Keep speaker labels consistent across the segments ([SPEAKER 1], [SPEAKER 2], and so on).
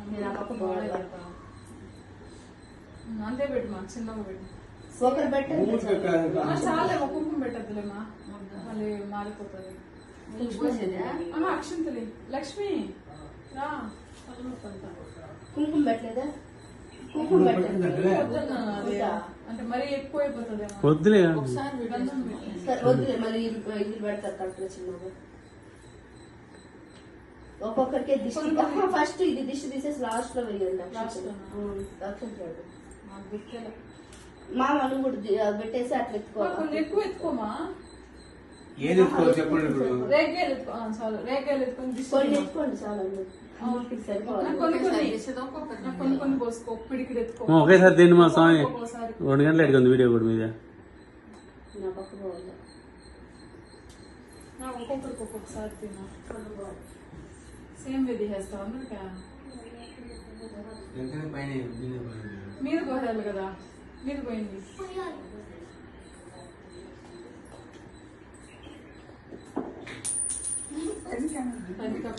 [SPEAKER 1] నేను ఆ పక్క పోవాలి
[SPEAKER 2] అంతే పెట్టు మా చిన్నగా పెట్టు
[SPEAKER 1] ఒకరు పెట్టండి
[SPEAKER 2] చాలే కుంకుమ పెట్టద్దులేమా మళ్ళీ మారిపోతుంది అక్షంతలే లక్ష్మి రా
[SPEAKER 1] కుంకుమ పెట్టలేదా కుంకుమ పెట్టలేదు
[SPEAKER 2] అంటే మరీ ఎక్కువ అయిపోతుంది
[SPEAKER 3] వద్దులే
[SPEAKER 1] వద్దులే మళ్ళీ ఇల్లు పెడతారు కరెక్ట్గా చిన్నగా ఒక్కొక్కరికి దిష్టి ఫస్ట్ ఇది దిష్టి తీసేసి లాస్ట్ లో వేయండి మా మనం కూడా పెట్టేసి అట్లా ఎత్తుకోవాలి
[SPEAKER 2] ఎక్కువ ఎత్తుకోమా
[SPEAKER 3] ఏది ఎత్తుకోవాలి చెప్పండి ఇప్పుడు
[SPEAKER 2] రేగాయలు ఎత్తుకో చాలు రేగాయలు ఎత్తుకొని
[SPEAKER 1] కొన్ని ఎత్తుకోండి చాలా
[SPEAKER 2] కొన్ని కొన్ని పోసుకో పిడికిడి ఎత్తుకో
[SPEAKER 3] ఒకేసారి తిండి మా స్వామి 2 గంటలు ఎడుకుంది వీడియో కూడా మీద
[SPEAKER 1] నా పక్క పోవాలి
[SPEAKER 2] ఒక్కొక్కరికి ఒక్కొక్కసారి తిన్నా సేమ్ విధి చేస్తాం అందరికా మీద పోయాలి కదా మీద పోయింది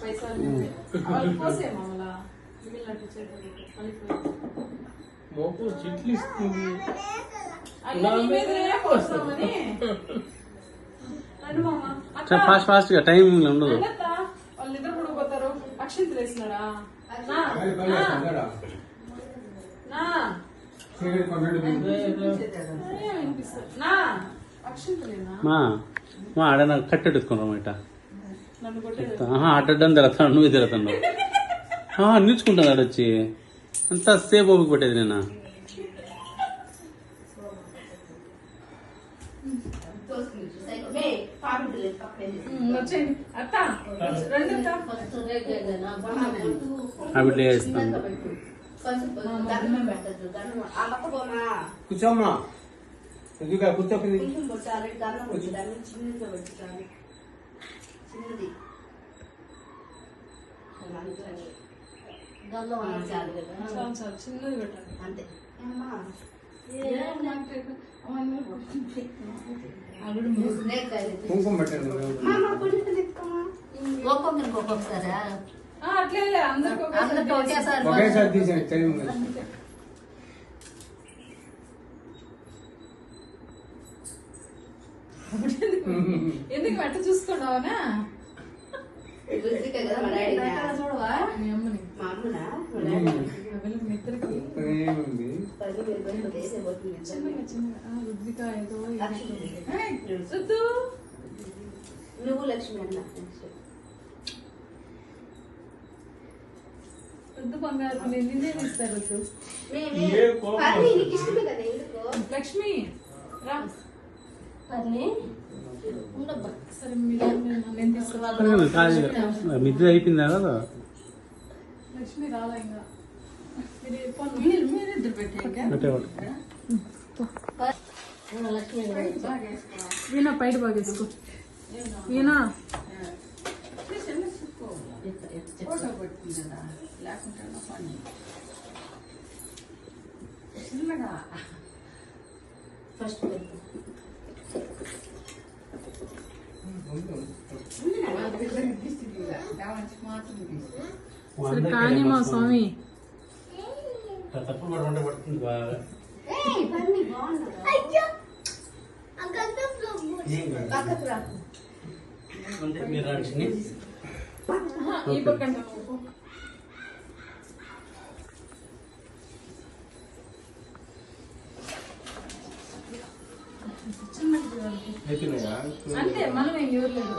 [SPEAKER 2] పైసలు వాళ్ళు పోసేమా మళ్ళా మిగిలినట్టు చేతులు
[SPEAKER 4] చెట్లు ఇస్తుంది
[SPEAKER 3] ఫాస్ట్ ఫాస్ట్ గా టైం ఉండదు
[SPEAKER 2] వాళ్ళిద్దరు కూడా పోతారు అక్షంతలు వేసినాడా అక్షంతలేనా
[SPEAKER 3] మా ఆడ నాకు కట్టెట్టుకున్నాం ఇట
[SPEAKER 2] నన్ను కొట్టే
[SPEAKER 3] అడ్డం తిరుగుతాను నువ్వే తిరుగుతున్నావు నేర్చుకుంటాను ఆడొచ్చి అంతా సేపు ఓపిక పట్టేది నేను
[SPEAKER 2] వచ్చేయండి అత్త రెండు
[SPEAKER 3] అవిట్లో వేస్తాను
[SPEAKER 4] కూర్చోమ్మా ఎందుకు కూర్చోపింది
[SPEAKER 1] చిన్నది
[SPEAKER 2] చిన్నది పెట్టండి
[SPEAKER 1] అంతే
[SPEAKER 4] కుంకుమ పెట్టండి
[SPEAKER 1] ఒక్కొక్కరికి ఒక్కొక్కసారా
[SPEAKER 2] అట్లే అందరికి
[SPEAKER 4] ఒకేసారి తీసేయండి టైం ఉంది
[SPEAKER 2] ఎందుకు వెంట చూసుకున్నావనా
[SPEAKER 1] చూడవా
[SPEAKER 2] మీ అమ్మని
[SPEAKER 1] మా అమ్మనా
[SPEAKER 2] వీళ్ళకి నిద్రకి
[SPEAKER 4] ఏముంది
[SPEAKER 2] చిన్నగా చిన్నగా రుద్విక ఏదో
[SPEAKER 1] లక్ష్మి.
[SPEAKER 2] రుద్దు
[SPEAKER 1] నువ్వు లక్ష్మి అన్న
[SPEAKER 2] రుద్దు బంగారు నేను నిన్నే ఇస్తారు రుద్దు
[SPEAKER 1] నీకు ఇష్టమే కదా ఎందుకు
[SPEAKER 2] లక్ష్మి రా
[SPEAKER 1] ఉండబ్బా
[SPEAKER 2] సరే మీరు నేను తీసుకురా
[SPEAKER 3] మిద్ది అయిపోయిందా కదా
[SPEAKER 2] లక్ష్మి రాలా ఇంకా
[SPEAKER 1] మీరిద్దరు
[SPEAKER 3] పెట్టేవాడు
[SPEAKER 1] లక్ష్మి
[SPEAKER 2] వీణా పైట బాగా వేసుకో వీణా
[SPEAKER 1] ఫస్ట్
[SPEAKER 2] సరే కానీ మా స్వామి
[SPEAKER 3] తప్పు పడమంటే పడుతుంది బాగా అంటే మీరు రాక్షని
[SPEAKER 2] ఈ పక్కన
[SPEAKER 4] అయిపోయినాయా
[SPEAKER 2] అంటే మనం ఏం చూడలేదు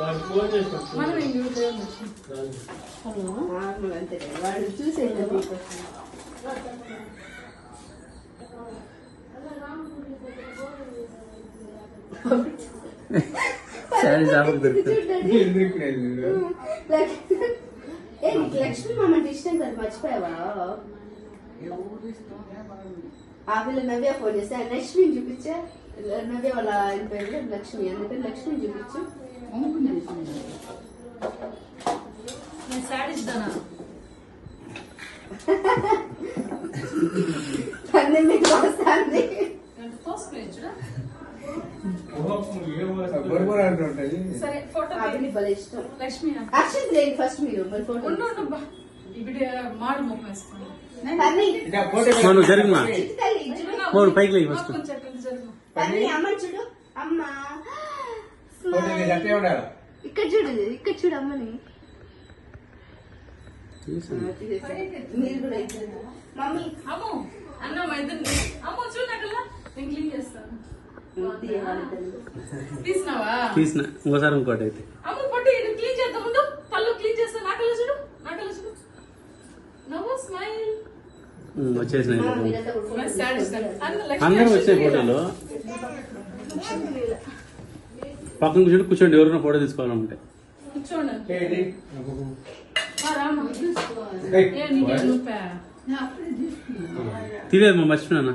[SPEAKER 2] మనం ఏం చూడలేదు
[SPEAKER 1] అంతే వాడు చూసేది
[SPEAKER 3] శారీ షాపుకి దొరుకుతుంది
[SPEAKER 1] లక్ష్మి మామ అంటే ఇష్టం కదా మర్చిపోయావా ఆ పిల్ల నవ్య ఫోన్ చేస్తే లక్ష్మిని చూపించా నవ్య వాళ్ళ ఆయన పేరు లక్ష్మి అందుకని లక్ష్మిని చూపించు
[SPEAKER 2] నేను శారీస్ దానా
[SPEAKER 1] అన్నీ మీకు వస్తుంది
[SPEAKER 2] సరే ఫోటో
[SPEAKER 1] ఆ పిల్ల భలే ఇష్టం
[SPEAKER 2] లక్ష్మి
[SPEAKER 1] అక్షంత లేదు ఫస్ట్ మీరు మరి ఫోటో
[SPEAKER 2] ఉండు ఇప్పుడు మాడు ముఖం వేసుకోండి
[SPEAKER 1] పని
[SPEAKER 4] ఇంకా ఫోటో
[SPEAKER 3] నువ్వు జరిగినా
[SPEAKER 1] చిట్టుతల్లి చూడు
[SPEAKER 3] మోడు పైకి లేయి ఫస్ట్
[SPEAKER 2] కొంచెం అక్కడ జరుగు.
[SPEAKER 1] పని అమ్మ చూడు అమ్మ
[SPEAKER 4] ఫోటో తీసి అట్లే ఉండాలి.
[SPEAKER 1] ఇక్కడ చూడు అమ్మని మీరు కూడా ఇచ్చారు. మమ్మీ
[SPEAKER 2] అమ్మో అన్న మా ఇద్దరిని అమ్మో చూడు అక్కడ నేను క్లీన్ చేస్తాను తీసినావా
[SPEAKER 3] తీసిన ఇంకోసారి ఇంకోటి అయితే
[SPEAKER 2] అమ్మ పొట్టి ఇది క్లీన్ చేద్దాం ముందు పళ్ళు క్లీన్ చేస్తాను నాకల్లో చూడు నవ్వు స్మైల్
[SPEAKER 3] వచ్చేసినాయి
[SPEAKER 1] మీరంతా కూడా
[SPEAKER 3] అందరం వచ్చినాయి ఫోటోలు పక్కన కూర్చోండి కూర్చోండి ఎవరైనా ఫోటో తీసుకోవాలంటే
[SPEAKER 2] కూర్చోండి
[SPEAKER 4] ఏది?
[SPEAKER 2] రామా
[SPEAKER 4] ఏయ్,
[SPEAKER 2] ఏ నీకే నొప్పా
[SPEAKER 3] తెలియదు మా మర్చిపోయినా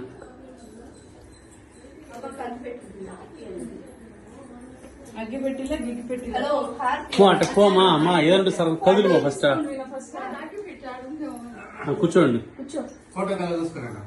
[SPEAKER 2] అగ్గి పెట్టిలా గిగ్గి పెట్టిలా
[SPEAKER 1] హలో హార్ట్
[SPEAKER 3] పో అంటే పోమా అమ్మా ఏదంటే సార్ కదులు ఫస్ట్
[SPEAKER 2] ఫస్ట్
[SPEAKER 3] కూర్చోండి
[SPEAKER 1] కూర్చో
[SPEAKER 4] ఫోటో కల్లా చూసుకున్నాను